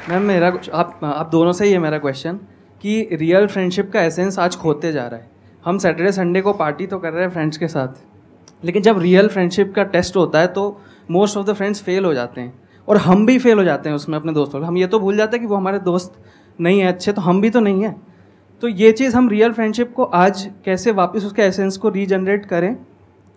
Ma'am मेरा आप दोनों से ही है मेरा क्वेश्चन कि रियल फ्रेंडशिप का एसेंस आज खोते जा रहा है। हम सैटरडे संडे को पार्टी तो कर रहे हैं फ्रेंड्स के साथ, लेकिन जब रियल फ्रेंडशिप का टेस्ट होता है तो most of the friends fail हो जाते हैं और हम भी फेल हो जाते हैं उसमें अपने दोस्तों। हम ये तो भूल जाते हैं कि वो हमारे दोस्त नहीं है अच्छे, तो हम भी तो नहीं हैं। तो ये चीज़ हम रियल फ्रेंडशिप को आज कैसे वापस उसके एसेंस को रीजनरेट करें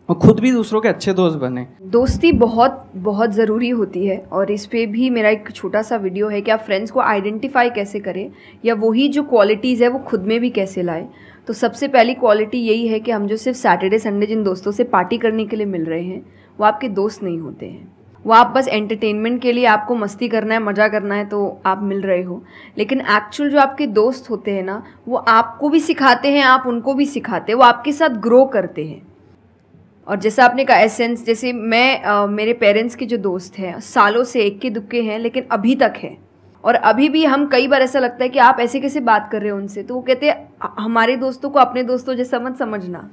और खुद भी दूसरों के अच्छे दोस्त बने। दोस्ती बहुत बहुत ज़रूरी होती है और इस पे भी मेरा एक छोटा सा वीडियो है कि आप फ्रेंड्स को आइडेंटिफाई कैसे करें या वही जो क्वालिटीज़ है वो खुद में भी कैसे लाएं। तो सबसे पहली क्वालिटी यही है कि हम जो सिर्फ सैटरडे संडे जिन दोस्तों से पार्टी करने के लिए मिल रहे हैं वो आपके दोस्त नहीं होते हैं। वो आप बस एंटरटेनमेंट के लिए, आपको मस्ती करना है, मज़ा करना है तो आप मिल रहे हो, लेकिन एक्चुअल जो आपके दोस्त होते हैं ना वो आपको भी सिखाते हैं, आप उनको भी सिखाते हैं, वो आपके साथ ग्रो करते हैं। और जैसा आपने कहा एसेंस, जैसे मैं मेरे पेरेंट्स के जो दोस्त हैं सालों से इक्के दुक्के हैं लेकिन अभी तक है, और अभी भी हम कई बार ऐसा लगता है कि आप ऐसे कैसे बात कर रहे हो उनसे, तो वो कहते हैं हमारे दोस्तों को अपने दोस्तों जैसा मत समझना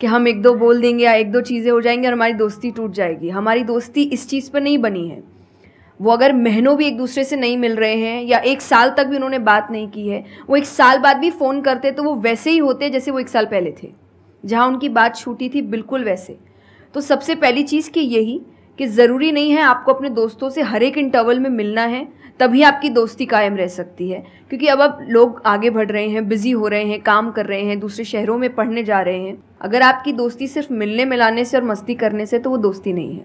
कि हम एक दो बोल देंगे या एक दो चीज़ें हो जाएंगी और हमारी दोस्ती टूट जाएगी। हमारी दोस्ती इस चीज़ पर नहीं बनी है। वो अगर महीनों भी एक दूसरे से नहीं मिल रहे हैं या एक साल तक भी उन्होंने बात नहीं की है, वो एक साल बाद भी फ़ोन करते तो वो वैसे ही होते जैसे वो एक साल पहले थे, जहाँ उनकी बात छूटी थी बिल्कुल वैसे। तो सबसे पहली चीज़ कि यही कि ज़रूरी नहीं है आपको अपने दोस्तों से हर एक इंटरवल में मिलना है तभी आपकी दोस्ती कायम रह सकती है, क्योंकि अब लोग आगे बढ़ रहे हैं, बिज़ी हो रहे हैं, काम कर रहे हैं, दूसरे शहरों में पढ़ने जा रहे हैं। अगर आपकी दोस्ती सिर्फ मिलने मिलाने से और मस्ती करने से तो वो दोस्ती नहीं है।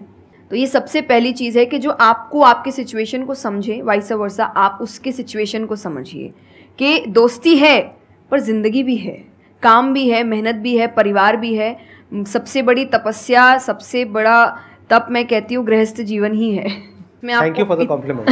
तो ये सबसे पहली चीज़ है कि जो आपको आपके सिचुएशन को समझे, वाइस वर्सा आप उसके सिचुएशन को समझिए कि दोस्ती है पर ज़िंदगी भी है, काम भी है, मेहनत भी है, परिवार भी है। सबसे बड़ी तपस्या, सबसे बड़ा तप मैं कहती हूँ गृहस्थ जीवन ही है। Thank you for the compliment.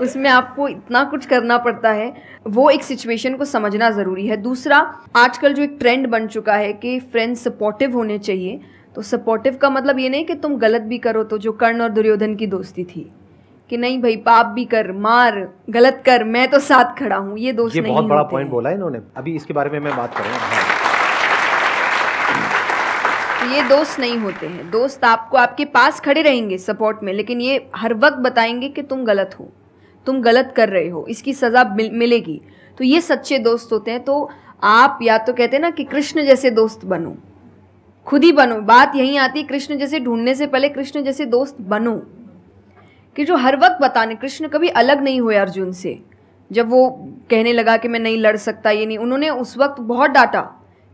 उसमें आपको इतना कुछ करना पड़ता है, वो एक सिचुएशन को समझना ज़रूरी है। दूसरा, आजकल जो एक ट्रेंड बन चुका है कि फ्रेंड्स सपोर्टिव होने चाहिए, तो सपोर्टिव का मतलब ये नहीं कि तुम गलत भी करो, तो जो कर्ण और दुर्योधन की दोस्ती थी कि नहीं भाई पाप भी कर, मार, गलत कर, मैं तो साथ खड़ा हूँ, ये दोस्त नहीं होते। ये बहुत बड़ा पॉइंट बोला है इन्होंने, अभी इसके बारे में मैं बात करूँगा। ये दोस्त नहीं होते हैं। दोस्त आपको आपके पास खड़े रहेंगे सपोर्ट में, लेकिन ये हर वक्त बताएंगे कि तुम गलत हो, तुम गलत कर रहे हो, इसकी सज़ा मिलेगी। तो ये सच्चे दोस्त होते हैं। तो आप या तो कहते हैं ना कि कृष्ण जैसे दोस्त बनो, खुद ही बनो। बात यहीं आती है, कृष्ण जैसे ढूंढने से पहले कृष्ण जैसे दोस्त बनो, कि जो हर वक्त बताने। कृष्ण कभी अलग नहीं हुए अर्जुन से। जब वो कहने लगा कि मैं नहीं लड़ सकता, ये नहीं, उन्होंने उस वक्त बहुत डांटा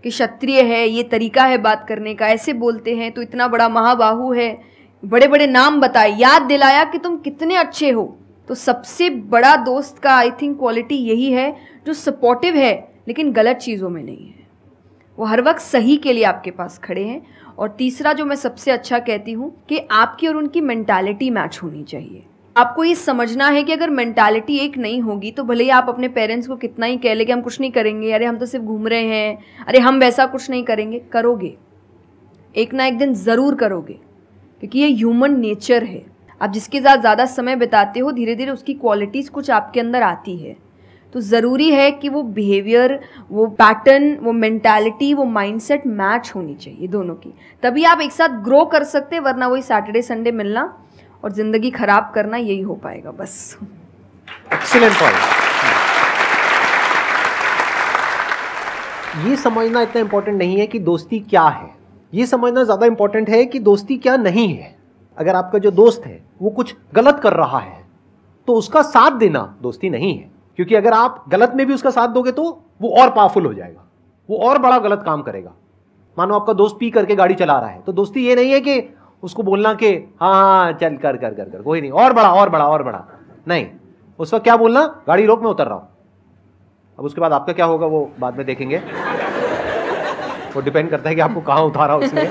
कि क्षत्रिय है, ये तरीका है बात करने का, ऐसे बोलते हैं, तो इतना बड़ा महाबाहु है, बड़े बड़े नाम बताए, याद दिलाया कि तुम कितने अच्छे हो। तो सबसे बड़ा दोस्त का आई थिंक क्वालिटी यही है, जो सपोर्टिव है लेकिन गलत चीज़ों में नहीं है, वो हर वक्त सही के लिए आपके पास खड़े हैं। और तीसरा जो मैं सबसे अच्छा कहती हूँ कि आपकी और उनकी मेंटालिटी मैच होनी चाहिए। आपको ये समझना है कि अगर मेंटालिटी एक नहीं होगी तो भले ही आप अपने पेरेंट्स को कितना ही कह ले कि हम कुछ नहीं करेंगे, अरे हम तो सिर्फ घूम रहे हैं, अरे हम वैसा कुछ नहीं करेंगे, करोगे, एक ना एक दिन ज़रूर करोगे, क्योंकि ये ह्यूमन नेचर है। आप जिसके साथ ज़्यादा समय बिताते हो धीरे धीरे उसकी क्वालिटीज़ कुछ आपके अंदर आती है। तो ज़रूरी है कि वो बिहेवियर, वो पैटर्न, वो मेंटालिटी, वो माइंडसेट मैच होनी चाहिए दोनों की, तभी आप एक साथ ग्रो कर सकते हैं। वरना वही सैटरडे संडे मिलना और ज़िंदगी खराब करना, यही हो पाएगा बस। Excellent point. ये समझना इतना इंपॉर्टेंट नहीं है कि दोस्ती क्या है, ये समझना ज़्यादा इंपॉर्टेंट है कि दोस्ती क्या नहीं है। अगर आपका जो दोस्त है वो कुछ गलत कर रहा है तो उसका साथ देना दोस्ती नहीं है, क्योंकि अगर आप गलत में भी उसका साथ दोगे तो वो और पावरफुल हो जाएगा, वो और बड़ा गलत काम करेगा। मानो आपका दोस्त पी करके गाड़ी चला रहा है, तो दोस्ती ये नहीं है कि उसको बोलना कि हाँ चल कर कर कर कर कोई नहीं, और बड़ा और बड़ा और बड़ा नहीं। उस वक्त क्या बोलना, गाड़ी रोक, मैं उतर रहा हूं। अब उसके बाद आपका क्या होगा वो बाद में देखेंगे, वो डिपेंड करता है कि आपको कहां उतारा उसने।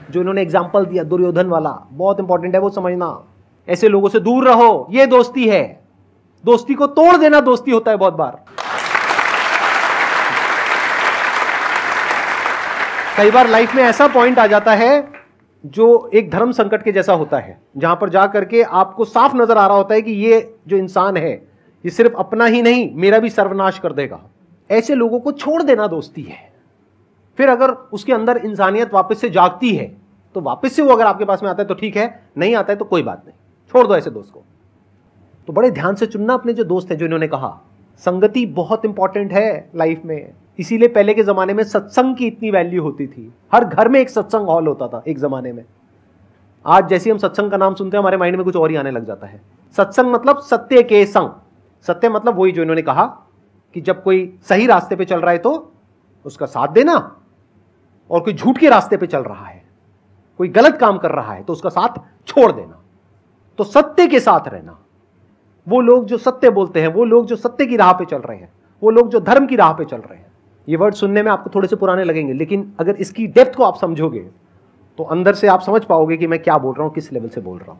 जो इन्होंने एग्जाम्पल दिया दुर्योधन वाला, बहुत इंपॉर्टेंट है वो समझना। ऐसे लोगों से दूर रहो, ये दोस्ती है। दोस्ती को तोड़ देना दोस्ती होता है बहुत बार। कई बार लाइफ में ऐसा पॉइंट आ जाता है जो एक धर्म संकट के जैसा होता है, जहां पर जा करके आपको साफ नजर आ रहा होता है कि ये जो इंसान है ये सिर्फ अपना ही नहीं मेरा भी सर्वनाश कर देगा। ऐसे लोगों को छोड़ देना दोस्ती है। फिर अगर उसके अंदर इंसानियत वापस से जागती है तो वापस से वो अगर आपके पास में आता है तो ठीक है, नहीं आता है तो कोई बात नहीं, छोड़ दो ऐसे दोस्त को। तो बड़े ध्यान से चुनना अपने जो दोस्त हैं। जो इन्होंने कहा संगति बहुत इंपॉर्टेंट है लाइफ में, इसीलिए पहले के जमाने में सत्संग की इतनी वैल्यू होती थी। हर घर में एक सत्संग हॉल होता था एक जमाने में। आज जैसे हम सत्संग का नाम सुनते हैं हमारे माइंड में कुछ और ही आने लग जाता है। सत्संग मतलब सत्य के संग। सत्य मतलब वही जो इन्होंने कहा कि जब कोई सही रास्ते पे चल रहा है तो उसका साथ देना, और कोई झूठ के रास्ते पे चल रहा है, कोई गलत काम कर रहा है तो उसका साथ छोड़ देना। तो सत्य के साथ रहना, वो लोग जो सत्य बोलते हैं, वो लोग जो सत्य की राह पे चल रहे हैं, वो लोग जो धर्म की राह पे चल रहे हैं। ये वर्ड सुनने में आपको थोड़े से पुराने लगेंगे, लेकिन अगर इसकी डेप्थ को आप समझोगे तो अंदर से आप समझ पाओगे कि मैं क्या बोल रहा हूं, किस लेवल से बोल रहा हूं।